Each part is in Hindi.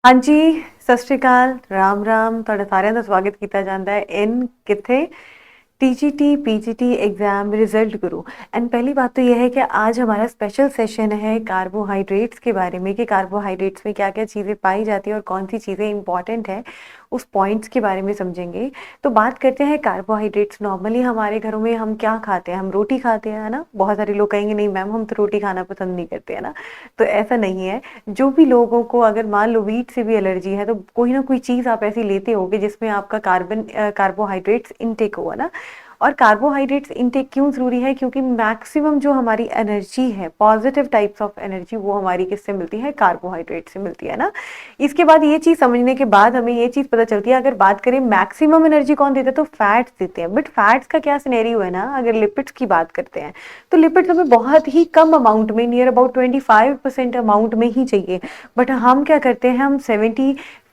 हाँ जी, सत श्री अकाल, राम राम। ਤੁਹਾਡਾ ਸਾਰਿਆਂ ਦਾ ਸਵਾਗਤ ਕੀਤਾ ਜਾਂਦਾ ਹੈ इन किथे TGT PGT exam result Guru. And पहली बात तो यह है कि आज हमारा स्पेशल सेशन है कार्बोहाइड्रेट्स के बारे में कि कार्बोहाइड्रेट्स में क्या क्या चीज़ें पाई जाती है और कौन सी चीज़ें इंपॉर्टेंट है, उस पॉइंट्स के बारे में समझेंगे। तो बात करते हैं कार्बोहाइड्रेट्स। नॉर्मली हमारे घरों में हम क्या खाते हैं? हम रोटी खाते हैं, है ना। बहुत सारे लोग कहेंगे नहीं मैम हम तो रोटी खाना पसंद नहीं करते, है ना। तो ऐसा नहीं है। जो भी लोगों को अगर मान लो वीट से भी एलर्जी है तो कोई ना कोई चीज़ आप ऐसी लेते होगे जिसमें आपका कार्बोहाइड्रेट्स इनटेक हो, है ना। और कार्बोहाइड्रेट्स इनटेक क्यों ज़रूरी है? क्योंकि मैक्सिमम जो हमारी एनर्जी है, पॉजिटिव टाइप्स ऑफ एनर्जी, वो हमारी किससे मिलती है? कार्बोहाइड्रेट से मिलती है ना। इसके बाद ये चीज़ समझने के बाद हमें ये चीज़ पता चलती है, अगर बात करें मैक्सिमम एनर्जी कौन देता है तो फैट्स देते हैं। बट फैट्स का क्या सिनेरियो है ना, अगर लिपिड्स की बात करते हैं तो लिपिड्स हमें बहुत ही कम अमाउंट में, नियर अबाउट 25% अमाउंट में ही चाहिए। बट हम क्या करते हैं, हम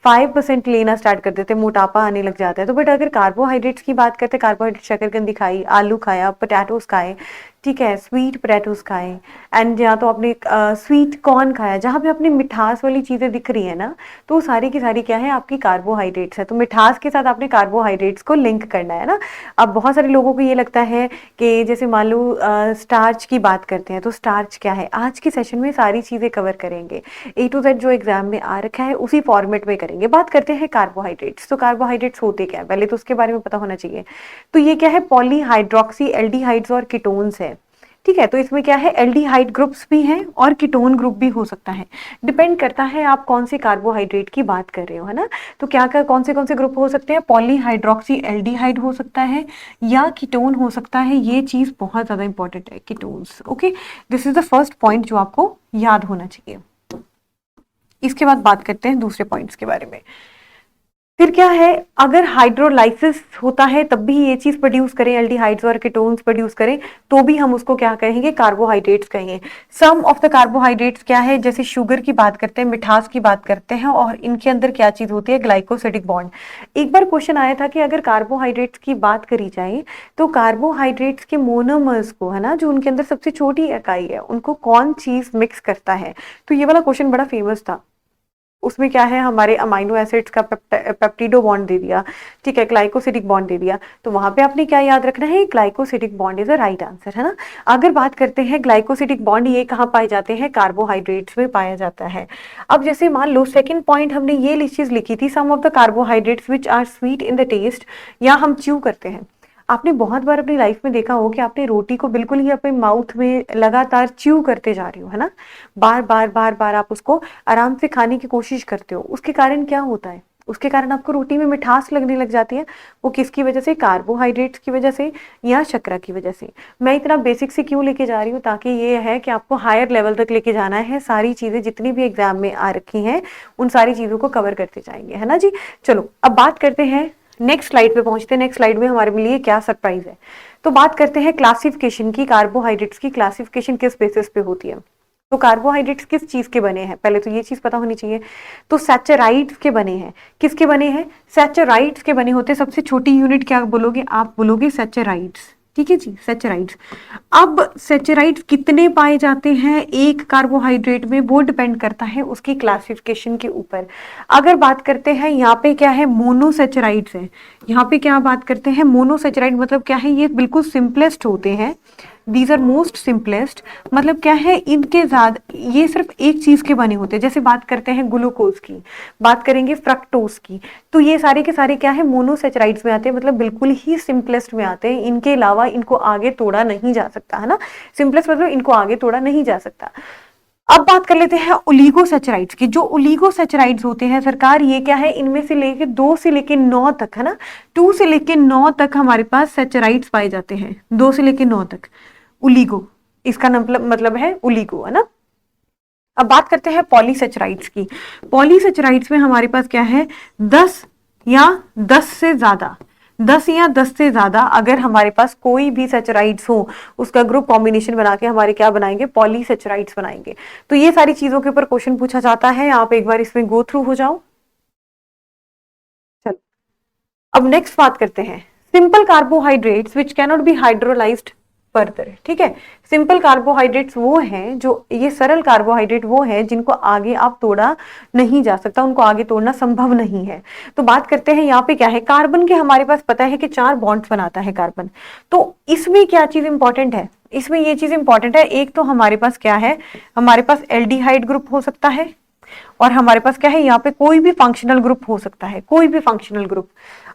5% लेना स्टार्ट कर देते हैं, मोटापा आने लग जाता है। तो बट अगर कार्बोहाइड्रेट्स की बात करते हैं, कार्बोहाइड्रेट शकरकंदी खाई, आलू खाया, पोटैटोस खाए, ठीक है, स्वीट पोटैटोस खाए, एंड या तो आपने स्वीट कॉर्न खाया, जहाँ पे अपनी मिठास वाली चीज़ें दिख रही है ना, तो सारी की सारी क्या है? आपकी कार्बोहाइड्रेट्स है। तो मिठास के साथ आपने कार्बोहाइड्रेट्स को लिंक करना है ना। अब बहुत सारे लोगों को ये लगता है कि जैसे मान लो स्टार्च की बात करते हैं, तो स्टार्च क्या है? आज के सेशन में सारी चीज़ें कवर करेंगे, A to Z जो एग्जाम में आ रखा है उसी फॉर्मेट में करेंगे। बात करते हैं कार्बोहाइड्रेट्स। तो कार्बोहाइड्रेट्स होते क्या है पहले तो उसके बारे में पता होना चाहिए। तो ये क्या है? पॉलीहाइड्रोक्सी एल्डिहाइड्स और कीटोन्स है, ठीक है। तो इसमें क्या है? एल्डिहाइड ग्रुप्स भी हैं और कीटोन ग्रुप भी हो सकता है। डिपेंड करता है आप कौन से कार्बोहाइड्रेट की बात कर रहे हो, है ना। तो क्या क्या कौन से ग्रुप हो सकते हैं? पॉलीहाइड्रोक्सी एल्डिहाइड हो सकता है या कीटोन हो सकता है। ये चीज बहुत ज्यादा इंपॉर्टेंट है, ketones. Okay, this is the first point जो आपको याद होना चाहिए। इसके बाद बात करते हैं दूसरे पॉइंट्स के बारे में। फिर क्या है? अगर हाइड्रोलाइसिस होता है तब भी ये चीज प्रोड्यूस करें, एल्डिहाइड्स और कीटोन्स प्रोड्यूस करें, तो भी हम उसको क्या कहेंगे? कार्बोहाइड्रेट्स कहेंगे। सम ऑफ द कार्बोहाइड्रेट्स क्या है? जैसे शुगर की बात करते हैं, मिठास की बात करते हैं, और इनके अंदर क्या चीज होती है? Glycosidic bond. एक बार क्वेश्चन आया था कि अगर कार्बोहाइड्रेट्स की बात करी जाए तो कार्बोहाइड्रेट्स के मोनोमर्स को, है ना, जो उनके अंदर सबसे छोटी इकाई है, उनको कौन चीज मिक्स करता है? तो ये वाला क्वेश्चन बड़ा फेमस था। उसमें क्या है? हमारे अमाइनो एसिड्स का पेप्टिडो बॉन्ड दे दिया, ठीक है, ग्लाइकोसिडिक बॉन्ड दे दिया। तो वहां पे आपने क्या याद रखना है? Glycosidic bond is a right answer, है ना। अगर बात करते हैं ग्लाइकोसिडिक बॉन्ड, ये कहाँ पाए जाते हैं? कार्बोहाइड्रेट्स में पाया जाता है। अब जैसे मान लो सेकंड पॉइंट हमने ये चीज लिखी थी, some of the carbohydrates which are sweet in the taste, या हम च्यू करते हैं। आपने बहुत बार अपनी लाइफ में देखा हो कि आपने रोटी को बिल्कुल ही अपने माउथ में लगातार च्यू करते जा रहे हो, है ना। बार बार बार बार आप उसको आराम से खाने की कोशिश करते हो। उसके कारण क्या होता है? उसके कारण आपको रोटी में मिठास लगने लग जाती है। वो किसकी वजह से? कार्बोहाइड्रेट्स की वजह से या शर्करा की वजह से। मैं इतना बेसिक से क्यों लेके जा रही हूँ? ताकि ये है कि आपको हायर लेवल तक लेके जाना है। सारी चीजें जितनी भी एग्जाम में आ रखी हैं उन सारी चीजों को कवर करते जाएंगे, है ना जी। चलो अब बात करते हैं, नेक्स्ट स्लाइड पे पहुंचते हैं। नेक्स्ट स्लाइड में हमारे लिए क्या सरप्राइज है? तो बात करते हैं क्लासिफिकेशन की। कार्बोहाइड्रेट्स की क्लासिफिकेशन किस बेसिस पे होती है? तो कार्बोहाइड्रेट्स किस चीज के बने हैं? पहले तो ये चीज पता होनी चाहिए। तो सैचराइड्स के बने हैं। किसके बने हैं? सैचराइड्स के बने होते हैं। सबसे छोटी यूनिट क्या बोलोगे आप? बोलोगे सैचराइड्स, ठीक है जी, सैचराइड्स। अब सैचराइड्स कितने पाए जाते हैं एक कार्बोहाइड्रेट में? वो डिपेंड करता है उसकी क्लासिफिकेशन के ऊपर। अगर बात करते हैं यहाँ पे क्या है? मोनोसैचराइड्स है। यहाँ पे क्या बात करते हैं? मोनोसैचराइड मतलब क्या है? ये बिल्कुल सिंपलेस्ट होते हैं। दीज आर मोस्ट सिंपलेस्ट, मतलब क्या है? इनके ज्यादा, ये सिर्फ एक चीज के बने होते हैं। जैसे बात करते हैं ग्लूकोज की, बात करेंगे फ्रक्टोज की, तो ये सारे के सारे क्या है? मोनोसैचराइड्स में आते हैं, मतलब बिल्कुल ही सिंपलेस्ट में आते हैं। इनके अलावा इनको आगे तोड़ा नहीं जा सकता, है ना। सिंपलेस्ट मतलब इनको आगे तोड़ा नहीं जा सकता। अब बात कर लेते हैं ओलिगोसैचराइड्स की। जो ओलिगोसैचराइड्स होते हैं सरकार, ये क्या है? इनमें से लेके 2 से लेके 9 तक, है ना, 2 से लेके 9 तक हमारे पास सैचराइड्स पाए जाते हैं। 2 से लेके 9 तक ओलिगो, इसका मतलब है ओलिगो, है ना। अब बात करते हैं पॉलीसैचराइड्स की। पॉलीसैचराइड्स में हमारे पास क्या है? 10 या 10 से ज्यादा, 10 या 10 से ज्यादा अगर हमारे पास कोई भी सैचराइड्स हो, उसका ग्रुप कॉम्बिनेशन बना के हमारे क्या बनाएंगे? पॉलीसैचराइड्स बनाएंगे। तो ये सारी चीजों के ऊपर क्वेश्चन पूछा जाता है। आप एक बार इसमें गो थ्रू हो जाओ। चलो अब नेक्स्ट बात करते हैं, simple carbohydrates which cannot be hydrolysed further, ठीक है। सिंपल कार्बोहाइड्रेट्स वो हैं जो, ये सरल कार्बोहाइड्रेट वो हैं जिनको आगे आप तोड़ा नहीं जा सकता, उनको आगे तोड़ना संभव नहीं है। तो बात करते हैं यहाँ पे क्या है, कार्बन के हमारे पास पता है कि 4 बॉन्ड्स बनाता है कार्बन। तो इसमें क्या चीज इंपॉर्टेंट है, इसमें ये चीज इंपॉर्टेंट है, एक तो हमारे पास क्या है, हमारे पास एल्डिहाइड ग्रुप हो सकता है, और हमारे पास क्या है, यहाँ पे कोई भी फंक्शनल ग्रुप हो सकता है, कोई भी फंक्शनल ग्रुप।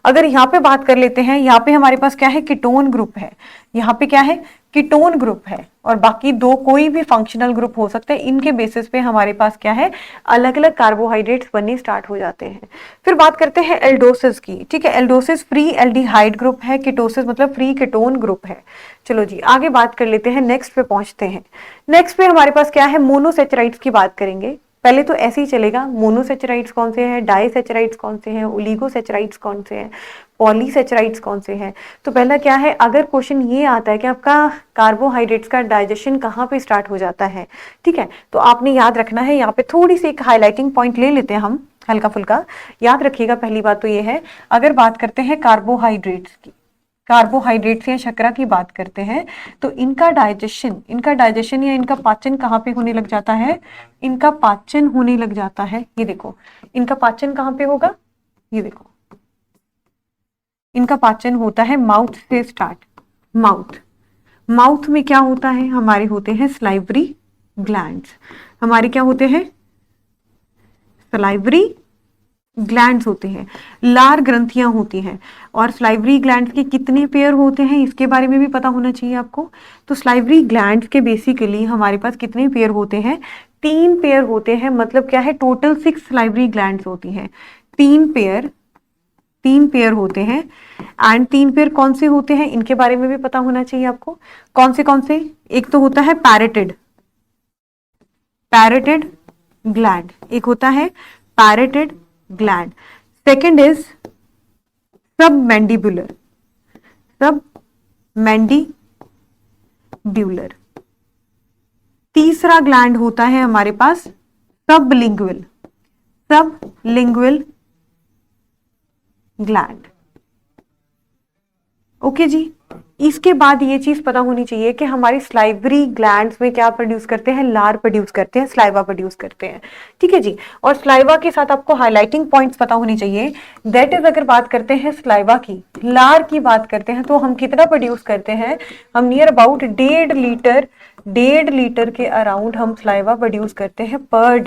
अगर यहाँ पे बात कर लेते हैं, यहाँ पे हमारे पास क्या है, कीटोन ग्रुप है, यहाँ पे क्या है, कीटोन ग्रुप है, और बाकी 2 कोई भी फंक्शनल ग्रुप हो सकते हैं। इनके बेसिस पे हमारे पास क्या है, अलग अलग कार्बोहाइड्रेट्स बनने स्टार्ट हो जाते हैं। फिर बात करते हैं एल्डोसिस की, ठीक है। एल्डोसिस फ्री एल्डिहाइड ग्रुप है, कीटोसिस मतलब फ्री कीटोन ग्रुप है। चलो जी आगे बात कर लेते हैं, नेक्स्ट पे पहुंचते हैं। नेक्स्ट पे हमारे पास क्या है, मोनोसेचराइड्स की बात करेंगे। पहले तो ऐसे ही चलेगा, मोनोसेचराइड्स कौन से हैं, डाइसेचराइड्स कौन से हैं, ओलिगोसेचराइड्स कौन से हैं, पॉलीसेचराइड्स कौन से हैं। तो पहला क्या है, अगर क्वेश्चन ये आता है कि आपका कार्बोहाइड्रेट्स का डाइजेशन कहाँ पे स्टार्ट हो जाता है, ठीक है, तो आपने याद रखना है, यहाँ पे थोड़ी सी एक हाईलाइटिंग पॉइंट ले लेते हैं हम हल्का फुल्का। याद रखिएगा, पहली बात तो ये है, अगर बात करते हैं कार्बोहाइड्रेट्स की, कार्बोहाइड्रेट्स या शर्करा की बात करते हैं, तो इनका डाइजेशन या इनका पाचन कहाँ पे होने लग जाता है, इनका पाचन होने लग जाता है। ये देखो, इनका पाचन कहाँ पे होगा, ये देखो, इनका पाचन होता है माउथ से स्टार्ट। माउथ में क्या होता है, हमारे होते हैं स्लाइवरी ग्लैंड्स, हमारे क्या होते हैं, स्लाइवरी ग्लैंड्स होते हैं, लार ग्रंथियां होती हैं। और स्लाइवरी ग्लैंड्स के कितने पेयर होते हैं, इसके बारे में भी पता होना चाहिए आपको। तो स्लाइवरी ग्लैंड्स के बेसिकली हमारे पास कितने पेयर होते हैं, 3 पेयर होते हैं। मतलब क्या है, टोटल 6 स्लाइवरी ग्लैंड्स होती हैं, 3 पेयर होते हैं। एंड 3 पेयर कौन से होते हैं, इनके बारे में भी पता होना चाहिए आपको। कौन से, एक तो होता है पैरेटेड ग्लैंड, एक होता है पैरेटेड ग्लैंड। सेकेंड इज सबमैंडिबुलर, तीसरा ग्लैंड होता है हमारे पास सबलिंगुअल ग्लैंड। ओके जी, इसके बाद ये चीज पता होनी चाहिए कि हमारी स्लाइवरी ग्लैंड्स में क्या प्रोड्यूस करते हैं, लार प्रोड्यूस करते हैं, स्लाइवा प्रोड्यूस करते हैं, ठीक है जी। और स्लाइवा के साथ आपको हाईलाइटिंग पॉइंट्स पता होनी चाहिए। दैट इज, अगर बात करते हैं स्लाइवा की, लार की बात करते हैं, तो हम कितना प्रोड्यूस करते हैं, हम नियर अबाउट 1.5 लीटर के अराउंड हम स्लाइवा प्रोड्यूस करते हैं पर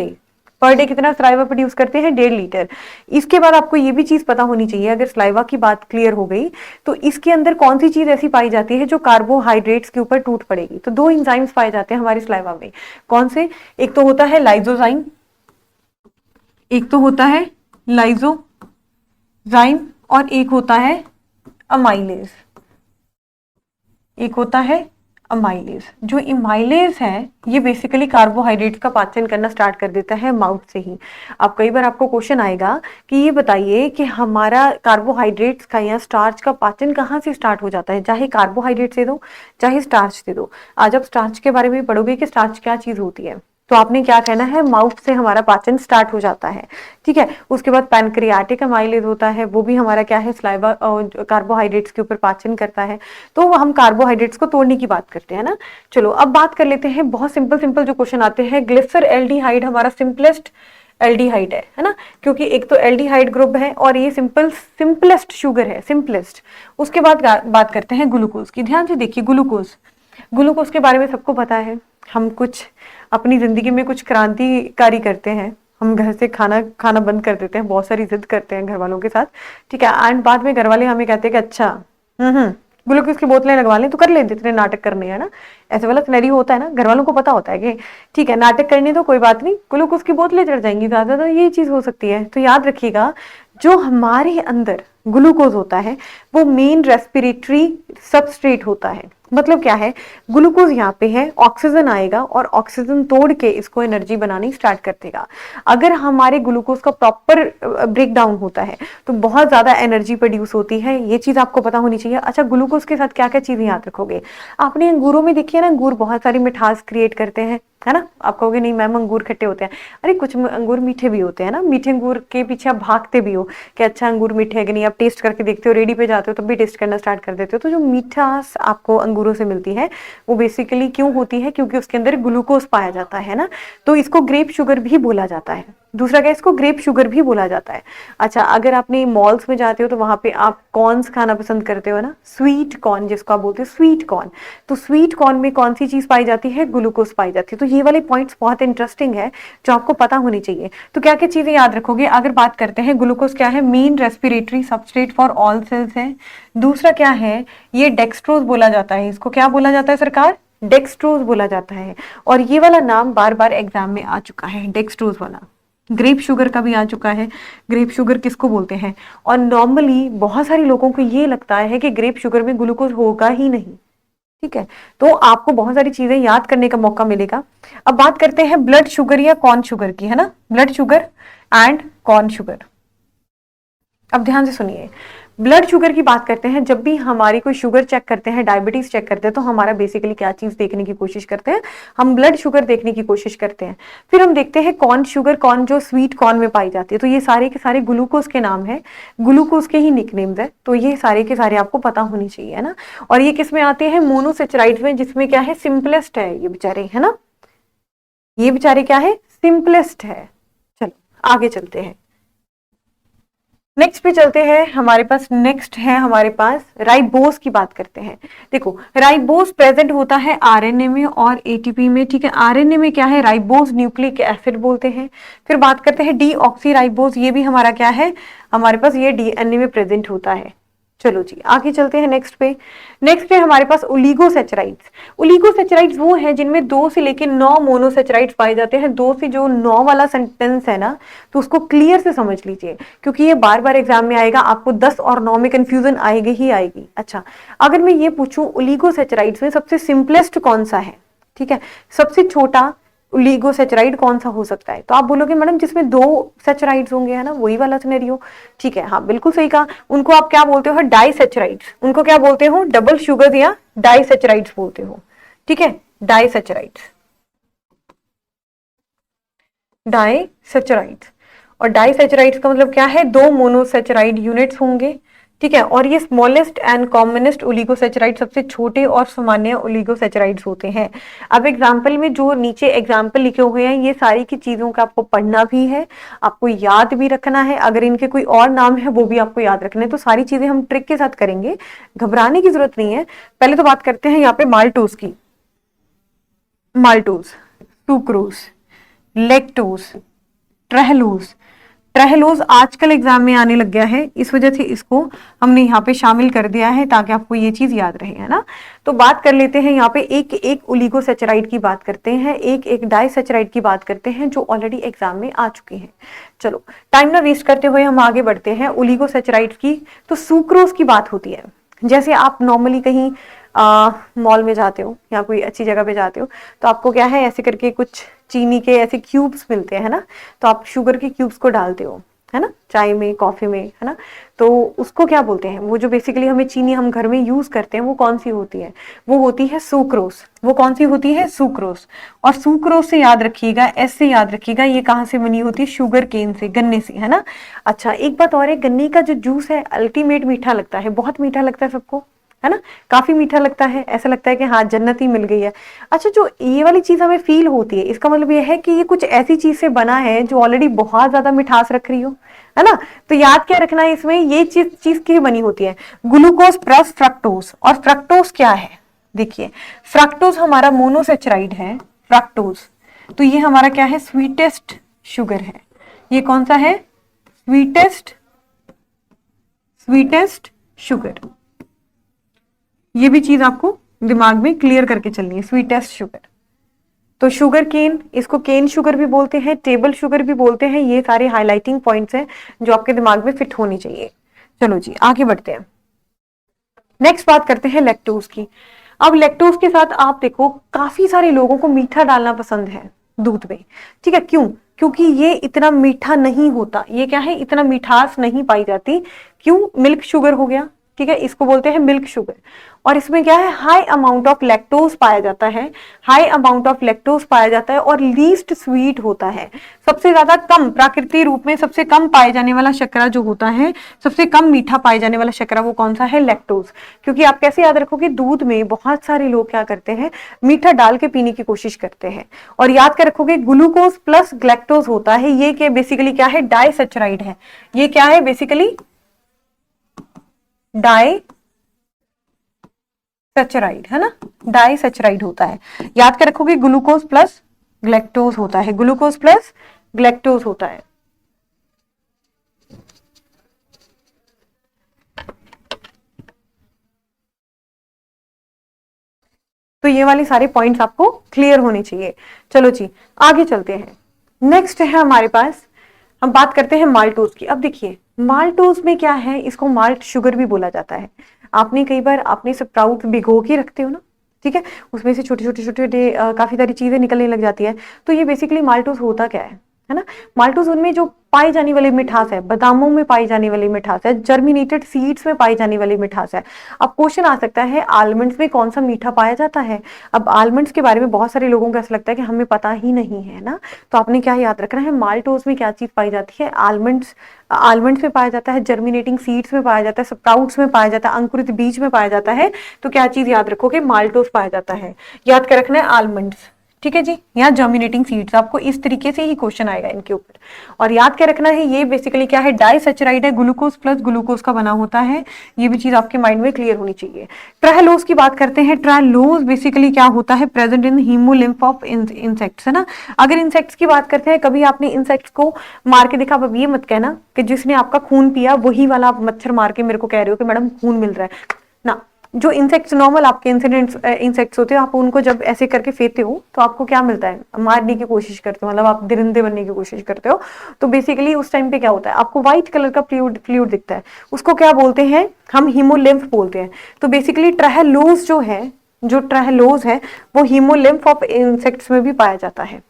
डे कितना स्लाइवा प्रोड्यूस करते हैं, 1.5 लीटर। इसके बाद आपको ये भी चीज पता होनी चाहिए, अगर स्लाइवा की बात क्लियर हो गई, तो इसके अंदर कौन सी चीज ऐसी पाई जाती है जो कार्बोहाइड्रेट्स के ऊपर टूट पड़ेगी। तो 2 एंजाइम्स पाए जाते हैं हमारी स्लाइवा में। कौन से, एक तो होता है लाइजोजाइम, और एक होता है अमाइलेज। जो इमाइलेज है, ये बेसिकली कार्बोहाइड्रेट्स का पाचन करना स्टार्ट कर देता है माउथ से ही। अब कई बार आपको क्वेश्चन आएगा कि ये बताइए कि हमारा कार्बोहाइड्रेट्स का या स्टार्च का पाचन कहाँ से स्टार्ट हो जाता है, चाहे कार्बोहाइड्रेट से दो चाहे स्टार्च से दो। आज आप स्टार्च के बारे में पढ़ोगे कि स्टार्च क्या चीज होती है, तो आपने क्या कहना है, माउथ से हमारा पाचन स्टार्ट हो जाता है, ठीक है। उसके बाद पैनक्रियाटिक अमाइलेज होता है, वो भी हमारा क्या है, स्लाइवा कार्बोहाइड्रेट्स के ऊपर पाचन करता है। तो हम कार्बोहाइड्रेट्स को तोड़ने की बात करते हैं ना। चलो अब बात कर लेते हैं, बहुत सिंपल जो क्वेश्चन आते हैं। ग्लिसर एल्डिहाइड हमारा सिंपलेस्ट एल्डिहाइड है ना, क्योंकि एक तो एल्डिहाइड ग्रुप है और ये सिंपलेस्ट शुगर है, सिंपलेस्ट। उसके बाद बात करते हैं ग्लूकोज की। ध्यान से देखिए, ग्लूकोज के बारे में सबको पता है। हम कुछ अपनी जिंदगी में कुछ क्रांतिकारी करते हैं, हम घर से खाना बंद कर देते हैं, बहुत सारी जिद करते हैं घर वालों के साथ, ठीक है। एंड बाद में घर वाले हमें कहते हैं कि अच्छा ग्लूकोज की बोतलें लगवा लें, तो कर लेते, इतने नाटक करने हैं ना, ऐसे वाला सिनेरियो होता है ना। घर वालों को पता होता है कि ठीक है नाटक करने तो कोई बात नहीं, ग्लूकोज की बोतलें चढ़ जाएंगी ज्यादा, तो ये चीज हो सकती है। तो याद रखिएगा, जो हमारे अंदर ग्लूकोज होता है वो मेन रेस्पिरेटरी सबस्ट्रेट होता है। मतलब क्या है, ग्लूकोज यहाँ पे है, ऑक्सीजन आएगा और ऑक्सीजन तोड़ के इसको एनर्जी बनानी स्टार्ट कर देगा। अगर हमारे ग्लूकोज का प्रॉपर ब्रेक डाउन होता है तो बहुत ज्यादा एनर्जी प्रोड्यूस होती है, ये चीज आपको पता होनी चाहिए। अच्छा, ग्लूकोज के साथ क्या क्या चीजें याद रखोगे, आपने अंगूरों में देखी है ना, अंगूर बहुत सारी मिठास क्रिएट करते हैं, है ना। आप कहोगे नहीं मैम अंगूर खट्टे होते हैं, अरे कुछ अंगूर मीठे भी होते हैं ना, मीठे अंगूर के पीछे आप भागते भी हो कि अच्छा अंगूर मीठे है कि नहीं, आप टेस्ट करके देखते हो, रेडी पे जाते हो तब भी टेस्ट करना स्टार्ट कर देते हो। तो जो मीठास आपको अंगूरों से मिलती है वो बेसिकली क्यों होती है, क्योंकि उसके अंदर ग्लूकोज पाया जाता है ना, तो इसको ग्रेप शुगर भी बोला जाता है। दूसरा क्या, इसको ग्रेप शुगर भी बोला जाता है। अच्छा, अगर आपने मॉल्स में जाते हो तो वहां पे आप कॉर्न्स खाना पसंद करते हो ना, स्वीट कॉर्न जिसको आप बोलते हो स्वीट कॉर्न, तो स्वीट कॉर्न में कौन सी चीज पाई जाती है, ग्लूकोज पाई जाती है। तो ये वाले पॉइंट्स बहुत इंटरेस्टिंग है जो आपको पता होनी चाहिए। तो क्या क्या चीजें याद रखोगे, अगर बात करते हैं ग्लूकोज क्या है, main respiratory substrate for all cells है। दूसरा क्या है, ये डेक्सट्रोज बोला जाता है, इसको क्या बोला जाता है सरकार, डेक्सट्रोज बोला जाता है। और ये वाला नाम बार बार एग्जाम में आ चुका है, डेक्सट्रोज वाला। ग्रेप शुगर का भी आ चुका है, ग्रेप शुगर किसको बोलते हैं। और नॉर्मली बहुत सारे लोगों को ये लगता है कि ग्रेप शुगर में ग्लूकोज होगा ही नहीं, ठीक है। तो आपको बहुत सारी चीजें याद करने का मौका मिलेगा। अब बात करते हैं ब्लड शुगर या कॉर्न शुगर की, है ना, blood sugar and corn sugar. अब ध्यान से सुनिए, ब्लड शुगर की बात करते हैं, जब भी हमारी कोई शुगर चेक करते हैं, डायबिटीज चेक करते हैं, तो हमारा बेसिकली क्या चीज देखने की कोशिश करते हैं, हम ब्लड शुगर देखने की कोशिश करते हैं। फिर हम देखते हैं कॉर्न शुगर, कॉर्न जो स्वीट कॉर्न में पाई जाती है। तो ये सारे के सारे ग्लूकोज के नाम है, ग्लूकोज के ही निकनेम्स है, तो ये सारे के सारे आपको पता होनी चाहिए, है ना। और ये किस में आते हैं, मोनोसेचराइड्स में, जिसमें क्या है सिंपलेस्ट है ये बेचारे, है ना, ये बेचारे क्या है, सिंपलेस्ट है। चलो आगे चलते हैं, नेक्स्ट पे चलते हैं। हमारे पास नेक्स्ट है, हमारे पास राइबोस की बात करते हैं। देखो राइबोस प्रेजेंट होता है आरएनए में और एटीपी में, ठीक है। आरएनए में क्या है, राइबोस न्यूक्लिक एसिड बोलते हैं। फिर बात करते हैं डीऑक्सीराइबोस, ये भी हमारा क्या है, हमारे पास ये डीएनए में प्रेजेंट होता है। चलो जी आगे चलते हैं नेक्स्ट पे। नेक्स्ट पे हमारे पास ओलिगोसेचराइड्स। ओलिगोसेचराइड्स वो है जिनमें 2 से लेकर 9 मोनोसेचराइड्स पाए जाते हैं। 2 से जो 9 वाला सेंटेंस है ना, तो उसको क्लियर से समझ लीजिए, क्योंकि ये बार बार एग्जाम में आएगा, आपको 10 और 9 में कंफ्यूजन आएगी ही आएगी। अच्छा, अगर मैं ये पूछूं ओलिगोसेचराइड्स में सबसे सिंपलेस्ट कौन सा है, ठीक है, सबसे छोटा ओलिगोसेचराइड कौन सा हो सकता है, तो आप बोलोगे मैडम जिसमें 2 सेचराइड्स होंगे, है ना, वही वाला सिनेरियो, ठीक है। हाँ बिल्कुल सही कहा, उनको आप क्या बोलते हो, डाइसेचराइड्स, उनको क्या बोलते हो, डबल शुगर या डाइसेचराइड्स बोलते हो, ठीक है, डाइसेचराइड्स, डाइसेचराइड्स। और डाइसेचराइड्स का मतलब क्या है, 2 मोनोसेचराइड यूनिट्स होंगे, ठीक है। और ये स्मॉलेस्ट एंड कॉमनेस्ट ओलिगोसेचराइड, सबसे छोटे और सामान्य ओलिगोसेचराइड्स होते हैं। अब एग्जाम्पल में जो नीचे एग्जाम्पल लिखे हुए हैं, ये सारी की चीजों का आपको पढ़ना भी है, आपको याद भी रखना है। अगर इनके कोई और नाम है वो भी आपको याद रखना है। तो सारी चीजें हम ट्रिक के साथ करेंगे, घबराने की जरूरत नहीं है। पहले तो बात करते हैं यहाँ पे माल्टोज की, माल्टोज, सुक्रोज, लेक्टोज, ट्रेहलोज। ट्रेहलोज आजकल एग्जाम में आने लग गया है, इस वजह से इसको हमने यहाँ पे शामिल कर दिया है ताकि आपको ये चीज याद रहे, है ना। तो बात कर लेते हैं यहाँ पे एक एक ओलिगोसेचराइड की बात करते हैं, एक एक डाइसेचराइड की बात करते हैं जो ऑलरेडी एग्जाम में आ चुके हैं। चलो टाइम ना वेस्ट करते हुए हम आगे बढ़ते हैं ओलिगोसेचराइड की। तो सुक्रोज की बात होती है, जैसे आप नॉर्मली कहीं मॉल में जाते हो या कोई अच्छी जगह पे जाते हो, तो आपको क्या है, ऐसे करके कुछ चीनी के ऐसे क्यूब्स मिलते हैं ना, तो आप शुगर के क्यूब्स को डालते हो, है ना, चाय में, कॉफी में, है ना। तो उसको क्या बोलते हैं, वो जो बेसिकली हमें चीनी हम घर में यूज करते हैं वो कौन सी होती है, वो होती है सुक्रोज। वो कौन सी होती है, सुक्रोज। और सुक्रोज से याद रखिएगा, एस से याद रखिएगा, ये कहाँ से बनी होती है, शुगर केन से, गन्ने से, है ना। अच्छा एक बात और है, गन्ने का जो जूस है अल्टीमेट मीठा लगता है, बहुत मीठा लगता है सबको, है ना, काफी मीठा लगता है, ऐसा लगता है कि हाँ जन्नत ही मिल गई है। अच्छा जो ये वाली चीज हमें फील होती है, इसका मतलब ये है कि ये कुछ ऐसी चीज से बना है जो ऑलरेडी बहुत ज्यादा मिठास रख रही हो, है ना। तो याद क्या रखना है इसमें, ये चीज की बनी होती है, ग्लूकोज प्लस फ्रक्टोज। और फ्रक्टोज क्या है, देखिए फ्रक्टोज हमारा मोनोसेचराइड है, फ्रक्टोज। तो ये हमारा क्या है, स्वीटेस्ट शुगर है। ये कौन सा है, स्वीटेस्ट शुगर। ये भी चीज आपको दिमाग में क्लियर करके चलनी है, स्वीटेस्ट शुगर। तो शुगर केन, इसको केन शुगर भी बोलते हैं, टेबल शुगर भी बोलते हैं। ये सारे हाईलाइटिंग पॉइंट्स हैं जो आपके दिमाग में फिट होनी चाहिए। चलो जी आगे बढ़ते हैं, नेक्स्ट बात करते हैं लैक्टोज की। अब लैक्टोज के साथ आप देखो, काफी सारे लोगों को मीठा डालना पसंद है दूध में, ठीक है, क्यों, क्योंकि ये इतना मीठा नहीं होता, ये क्या है, इतना मिठास नहीं पाई जाती। क्यों, मिल्क शुगर हो गया, ठीक है, इसको बोलते हैं मिल्क शुगर। और इसमें क्या है, हाई अमाउंट ऑफ लैक्टोज पाया जाता है, हाई अमाउंट ऑफ लैक्टोज पाया जाता है और लीस्ट स्वीट होता है। सबसे ज्यादा कम प्राकृतिक रूप में सबसे कम पाए जाने वाला शर्करा जो होता है, सबसे कम मीठा पाए जाने वाला शर्करा वो कौन सा है, लैक्टोज। क्योंकि आप कैसे याद रखोगे, दूध में बहुत सारे लोग क्या करते हैं, मीठा डाल के पीने की कोशिश करते हैं। और याद कर रखोगे ग्लूकोज प्लस ग्लैक्टोज होता है, ये क्या बेसिकली क्या है, डाइसैचराइड है। ये क्या है बेसिकली, डाइसैचराइड है ना, डाइसैचराइड होता है। याद कर रखोगे ग्लूकोज प्लस ग्लैक्टोज होता है, ग्लूकोज प्लस ग्लैक्टोज होता है। तो ये वाले सारे पॉइंट्स आपको क्लियर होने चाहिए। चलो जी आगे चलते हैं। नेक्स्ट है हमारे पास, हम बात करते हैं माल्टोज की। अब देखिए माल्टोज में क्या है, इसको माल्ट शुगर भी बोला जाता है। आपने कई बार आपने स्प्राउट भिगो के रखते हो ना, ठीक है, उसमें से छोटे छोटे छोटे छोटे काफी सारी चीजें निकलने लग जाती है। तो ये बेसिकली माल्टोज होता क्या है ना, माल्टोज उनमें जो पाई जाने वाली मिठास है, बादामों में पाई जाने वाली मिठास है, जर्मिनेटेड सीड्स में पाई जाने वाली मिठास है। अब क्वेश्चन आ सकता है आलमंड्स में कौन सा मीठा पाया जाता है। अब आलमंड्स के बारे में बहुत सारे लोगों को ऐसा लगता है कि हमें पता ही नहीं है ना, तो आपने क्या याद रखना है, माल्टोज में क्या चीज पाई जाती है, आलमंड्स, आलमंड्स में पाया जाता है, जर्मिनेटिंग सीड्स में पाया जाता है, स्प्राउट्स में पाया जाता है, अंकुरित बीज में पाया जाता है। तो क्या चीज याद रखोगे, माल्टोज पाया जाता है। याद कर रखना है आलमंड्स, ठीक है जी, यहाँ जर्मिनेटिंग सीड्स, आपको इस तरीके से ही क्वेश्चन आएगा इनके ऊपर। और याद क्या रखना है, ये बेसिकली क्या है, डाइसैचराइड है, ग्लूकोज प्लस ग्लूकोज का बना होता है। ये भी चीज आपके माइंड में क्लियर होनी चाहिए। ट्रायलोज की बात करते हैं। ट्रायलोज बेसिकली क्या होता है, present in haemolymph of insects, है ना। अगर इंसेक्ट्स की बात करते हैं, कभी आपने इंसेक्ट्स को मार के देखा, अब ये मत कहना कि जिसने आपका खून पिया वही वाला आप मच्छर मार के मेरे को कह रहे हो कि मैडम खून मिल रहा है ना। जो इंसेक्ट्स नॉर्मल आपके इंसेक्ट्स होते हैं, आप उनको जब ऐसे करके फेंकते हो तो आपको क्या मिलता है, मारने की कोशिश करते हो, मतलब आप दरिंदे बनने की कोशिश करते हो। तो बेसिकली उस टाइम पे क्या होता है, आपको व्हाइट कलर का फ्लूइड दिखता है, उसको क्या बोलते हैं, हम हीमोलिम्फ बोलते हैं। तो बेसिकली ट्रायलोज जो है, जो ट्रायलोज है वो हीमोलिम्फ ऑफ इंसेक्ट्स में भी पाया जाता है।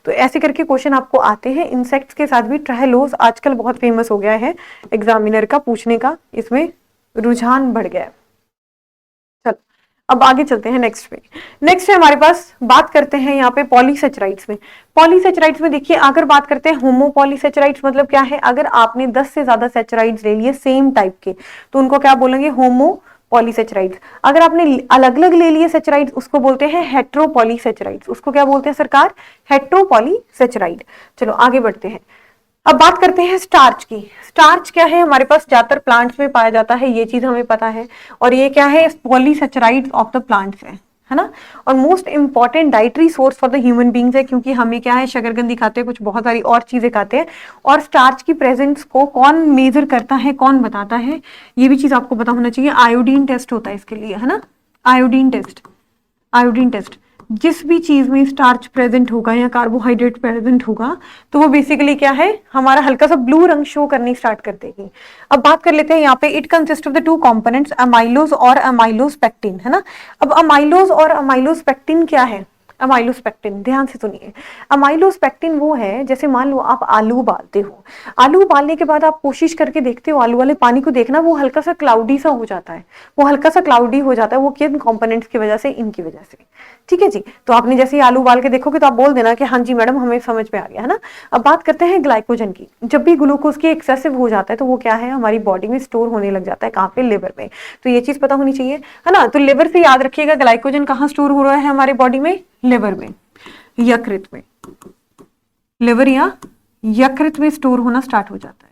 तो ऐसे करके क्वेश्चन आपको आते हैं। इंसेक्ट्स के साथ भी ट्रायलोज आजकल बहुत फेमस हो गया है, एग्जामिनर का पूछने का इसमें रुझान बढ़ गया है। चलो अब आगे चलते हैं नेक्स्ट पे। नेक्स्ट है हमारे पास, बात करते हैं यहाँ पे पॉलीसेचराइड्स में। पॉलीसेचराइड्स में देखिए, अगर बात करते हैं होमोपॉलीसेचराइड्स, मतलब क्या है, अगर आपने 10 से ज्यादा सेचराइड्स ले लिए सेम टाइप के तो उनको क्या बोलेंगे, होमो पॉलीसेचराइड्स। अगर आपने अलग अलग ले लिए सेचराइड्स उसको बोलते हैं हेट्रोपॉलीसेचराइड्स। उसको क्या बोलते हैं सरकार, हेट्रोपॉलीसेचराइड। चलो आगे बढ़ते हैं। अब बात करते हैं स्टार्च की। स्टार्च क्या है, हमारे पास ज्यादातर प्लांट्स में पाया जाता है, ये चीज हमें पता है। और ये क्या है, पॉलीसेचराइड्स ऑफ द प्लांट्स है ना। और most important dietary source for the human beings है, क्योंकि हमें क्या है, शकरकंदी खाते हैं, कुछ बहुत सारी और चीजें खाते हैं। और स्टार्च की प्रेजेंस को कौन मेजर करता है, कौन बताता है, ये भी चीज आपको पता होना चाहिए। आयोडीन टेस्ट होता है इसके लिए, है ना, आयोडीन टेस्ट। आयोडीन टेस्ट, जिस भी चीज में स्टार्च प्रेजेंट होगा या कार्बोहाइड्रेट प्रेजेंट होगा तो वो बेसिकली क्या है, हमारा हल्का सा ब्लू रंग शो करनी स्टार्ट कर देगी। अब बात कर लेते हैं यहाँ पे, it consist of the two components, amylose और अमाइलोज पेक्टिन, है ना। अब अमाइलोज और अमाइलोज पेक्टिन क्या है, अमाइलोज पेक्टिन, ध्यान से सुनिए। अमाइलोज पेक्टिन वो है, जैसे मान लो आप आलू उबालते हो, आलू उबालने के बाद आप कोशिश करके देखते हो, आलू वाले पानी को देखना, वो हल्का सा क्लाउडी सा हो जाता है, वो हल्का सा क्लाउडी हो जाता है, वो किन कंपोनेंट्स की वजह से, इनकी वजह से, ठीक है जी। तो आपने जैसे आलू उबाल के देखोगे तो आप बोल देना कि हाँ जी मैडम हमें समझ में आ गया, है ना। अब बात करते हैं ग्लाइकोजन की। जब भी ग्लूकोज की एक्सेसिव हो जाता है तो वो क्या है, हमारी बॉडी में स्टोर होने लग जाता है, कहाँ पे, लिवर में। तो ये चीज पता होनी चाहिए, है ना। तो लिवर से याद रखिएगा, ग्लाइकोजन कहाँ स्टोर हो रहा है हमारी बॉडी में, लिवर में, यकृत में, लिवर या यकृत में स्टोर होना स्टार्ट हो जाता है,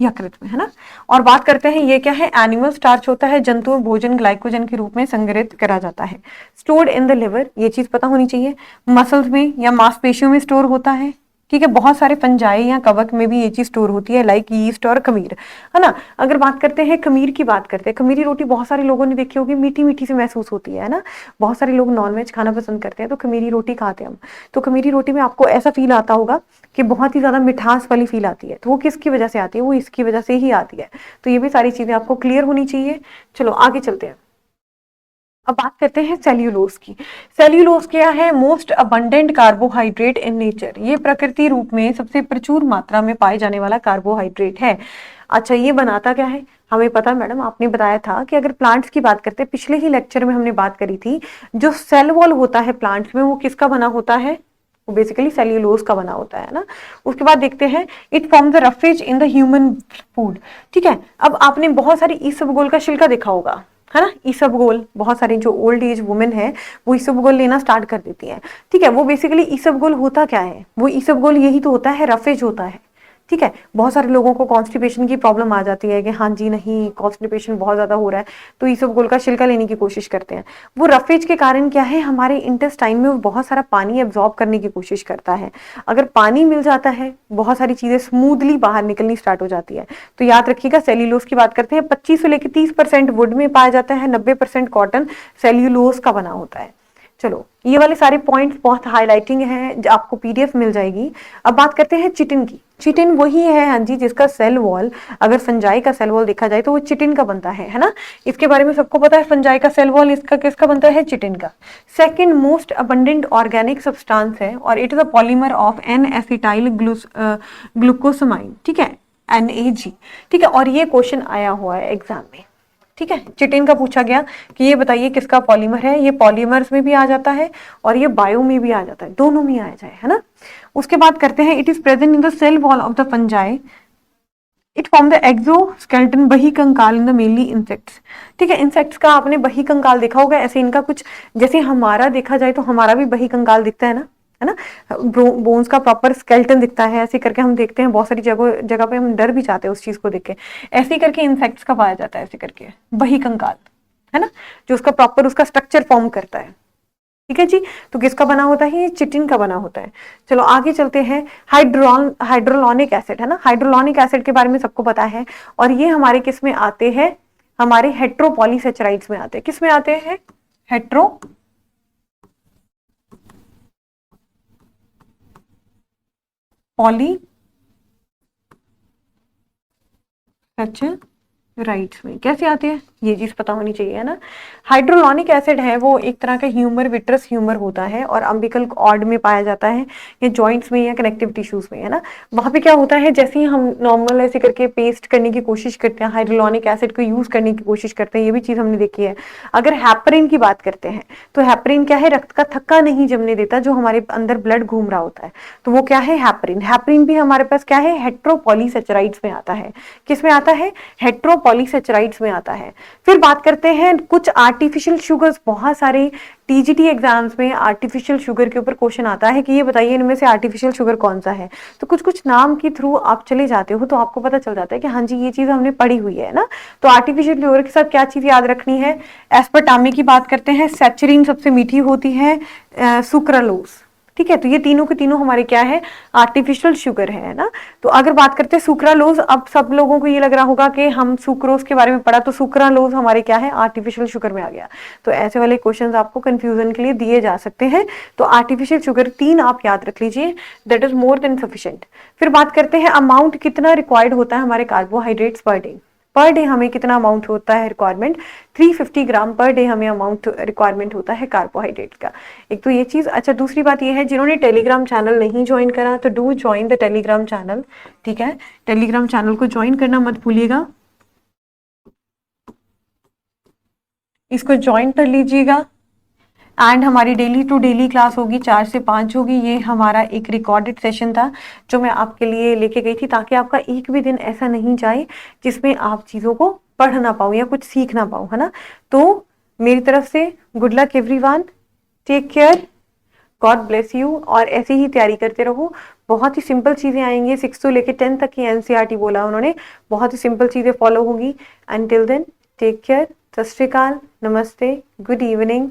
यकृत में, है ना। और बात करते हैं ये क्या है, एनिमल स्टार्च होता है, जंतु भोजन ग्लाइकोजन के रूप में संग्रहित करा जाता है, स्टोर्ड इन द लिवर, ये चीज पता होनी चाहिए। मसल्स में या मांसपेशियों में स्टोर होता है, ठीक है। बहुत सारे फंजाई या कवक में भी ये चीज स्टोर होती है, लाइक यीस्ट और खमीर, है ना। अगर बात करते हैं खमीर की, बात करते हैं, खमीरी रोटी बहुत सारे लोगों ने देखी होगी, मीठी मीठी से महसूस होती है ना। बहुत सारे लोग नॉनवेज खाना पसंद करते हैं तो खमीरी रोटी खाते हैं हम। तो खमीरी रोटी में आपको ऐसा फील आता होगा कि बहुत ही ज्यादा मिठास वाली फील आती है, तो वो किसकी वजह से आती है, वो इसकी वजह से ही आती है। तो ये भी सारी चीजें आपको क्लियर होनी चाहिए। चलो आगे चलते हैं। अब बात करते हैं सेल्यूलोज की। सेल्यूलोज क्या है, most abundant carbohydrate in nature, ये प्रकृति रूप में सबसे प्रचुर मात्रा में पाए जाने वाला कार्बोहाइड्रेट है। अच्छा ये बनाता क्या है, हमें पता है मैडम, आपने बताया था कि अगर प्लांट्स की बात करते हैं, पिछले ही लेक्चर में हमने बात करी थी, जो सेल वॉल होता है प्लांट्स में वो किसका बना होता है, वो बेसिकली सेल्यूलोज का बना होता है ना। उसके बाद देखते हैं it form the roughage in the human food. ठीक है, अब आपने बहुत सारी ईसबगोल का छिलका देखा होगा, है ना, ईसबगोल, बहुत सारी जो ओल्ड एज वुमेन है वो ईसबगोल लेना स्टार्ट कर देती है। ठीक है, वो बेसिकली ईसबगोल होता क्या है, वो ईसबगोल यही तो होता है, रफेज होता है। ठीक है, बहुत सारे लोगों को कॉन्स्टिपेशन की प्रॉब्लम आ जाती है कि हाँ जी नहीं कॉन्स्टिपेशन बहुत ज्यादा हो रहा है, तो ईसबगोल का छिलका लेने की कोशिश करते हैं। वो रफेज के कारण क्या है, हमारे इंटेस्टाइन में वो बहुत सारा पानी एब्जॉर्ब करने की कोशिश करता है। अगर पानी मिल जाता है, बहुत सारी चीजें स्मूथली बाहर निकलनी स्टार्ट हो जाती है। तो याद रखिएगा, सेल्यूलोज की बात करते हैं, 25 से लेकर 30% वुड में पाया जाता है, 90% कॉटन सेल्यूलोज का बना होता है। चलो ये वाले सारे पॉइंट्स बहुत हाईलाइटिंग है, जो आपको पीडीएफ मिल जाएगी। अब बात करते हैं चिटिन की। चिटिन वही है हाँ जी, जिसका सेल वॉल, अगर फंजाई का सेल वॉल देखा जाए तो वो चिटिन का बनता है ना। इसके बारे में सबको पता है, फंजाई का सेल वॉल इसका किसका बनता है, चिटिन का। Second most abundant organic substance है और it is a polymer of N acetyl glucosamine. ठीक है, NAG। ठीक है, और ये क्वेश्चन आया हुआ है एग्जाम में। ठीक है, चिटिन का पूछा गया कि ये बताइए किसका पॉलीमर है, ये पॉलीमर्स में भी आ जाता है और ये बायो में भी आ जाता है, दोनों में आ जाए, है ना। उसके बाद करते हैं, it is present in the cell wall of the fungi, it form the exoskeleton बही कंकाल इन द मेनली इंसेक्ट्स। ठीक है, इंसेक्ट्स का आपने बही कंकाल देखा होगा, ऐसे इनका कुछ, जैसे हमारा देखा जाए तो हमारा भी बही कंकाल दिखता है ना, बोन्स का प्रॉपर स्केलेटन दिखता है, ऐसे करके हम देखते हैं, बहुत सारी जगह जगह पे हम डर भी जाते हैं उस चीज को देख के। ऐसे ही करके इंसेक्ट्स का पाया जाता है, ऐसे करके बही कंकाल, है ना, जो उसका प्रॉपर उसका स्ट्रक्चर फॉर्म करता है। ठीक है जी, तो किसका बना होता है, ये चिटिन का बना होता है। चलो आगे चलते हैं, हाइड्रोलॉनिक एसिड, है ना, हाइड्रोलॉनिक एसिड के बारे में सबको पता है, और ये हमारे किस में आते हैं, हमारे हेट्रोपॉलीसेचराइड्स में आते हैं। किस में आते हैं, हेट्रो पॉली राइट्स में कैसे आते हैं, ये चीज पता होनी चाहिए, है ना। हाइड्रोलॉनिक एसिड है वो एक तरह का ह्यूमर, विट्रस ह्यूमर होता है और अम्बिकल कॉर्ड में पाया जाता है, या जॉइंट्स में या कनेक्टिव टिश्यूज में, है ना। वहां पे क्या होता है, जैसे ही हम नॉर्मल ऐसे करके पेस्ट करने की कोशिश करते हैं, हाइड्रोलॉनिक एसिड को यूज करने की कोशिश करते हैं, ये भी चीज हमने देखी है। अगर हैपरिन की बात करते हैं तो हैपरिन क्या है, रक्त का थक्का नहीं जमने देता, जो हमारे अंदर ब्लड घूम रहा होता है, तो वो क्या है, हैपरिन। हैपरिन भी हमारे पास क्या है, हेट्रोपॉलीसेचराइड्स में आता है। किस में आता है, हेट्रोपॉलीसेचराइड्स में आता है। फिर बात करते हैं कुछ आर्टिफिशियल शुगर्स, बहुत सारे टीजीटी एग्जाम्स में आर्टिफिशियल शुगर के ऊपर क्वेश्चन आता है कि ये बताइए इनमें से आर्टिफिशियल शुगर कौन सा है। तो कुछ कुछ नाम के थ्रू आप चले जाते हो तो आपको पता चल जाता है कि हाँ जी ये चीज हमने पढ़ी हुई है ना। तो आर्टिफिशियल शुगर के साथ क्या चीज याद रखनी है, एस्पर्टामे की बात करते हैं, सैचरीन सबसे मीठी होती है, सुक्रालोज। ठीक है, तो ये तीनों के तीनों हमारे क्या है, आर्टिफिशियल शुगर है ना। तो अगर बात करते हैं सुक्रालोज, अब सब लोगों को ये लग रहा होगा कि हम सुक्रोज के बारे में पढ़ा, तो सुक्रालोज हमारे क्या है, आर्टिफिशियल शुगर में आ गया। तो ऐसे वाले क्वेश्चंस आपको कंफ्यूजन के लिए दिए जा सकते हैं। तो आर्टिफिशियल शुगर 3 आप याद रख लीजिए, that is more than sufficient. फिर बात करते हैं अमाउंट कितना रिक्वायर्ड होता है हमारे कार्बोहाइड्रेट्स पर डे हमें कितना अमाउंट होता है रिक्वायरमेंट, 350 ग्राम पर डे हमें अमाउंट रिक्वायरमेंट होता है कार्बोहाइड्रेट का। एक तो ये चीज। अच्छा दूसरी बात ये है, जिन्होंने टेलीग्राम चैनल नहीं ज्वाइन करा तो do join the Telegram channel. ठीक है, टेलीग्राम चैनल को ज्वाइन करना मत भूलिएगा, इसको ज्वाइन कर लीजिएगा। एंड हमारी डेली टू डेली क्लास होगी, 4 से 5 होगी। ये हमारा एक रिकॉर्डेड सेशन था जो मैं आपके लिए लेके गई थी, ताकि आपका एक भी दिन ऐसा नहीं जाए जिसमें आप चीज़ों को पढ़ ना पाओ या कुछ सीख ना पाओ, है ना। तो मेरी तरफ से good luck everyone, take care, God bless you, और ऐसे ही तैयारी करते रहो। बहुत ही सिंपल चीज़ें आएंगी, 6 से लेकर 10 तक की NCERT बोला उन्होंने, बहुत ही सिंपल चीज़ें फॉलो होंगी। And till then take care, Sat Sri अकाल, नमस्ते, गुड इवनिंग।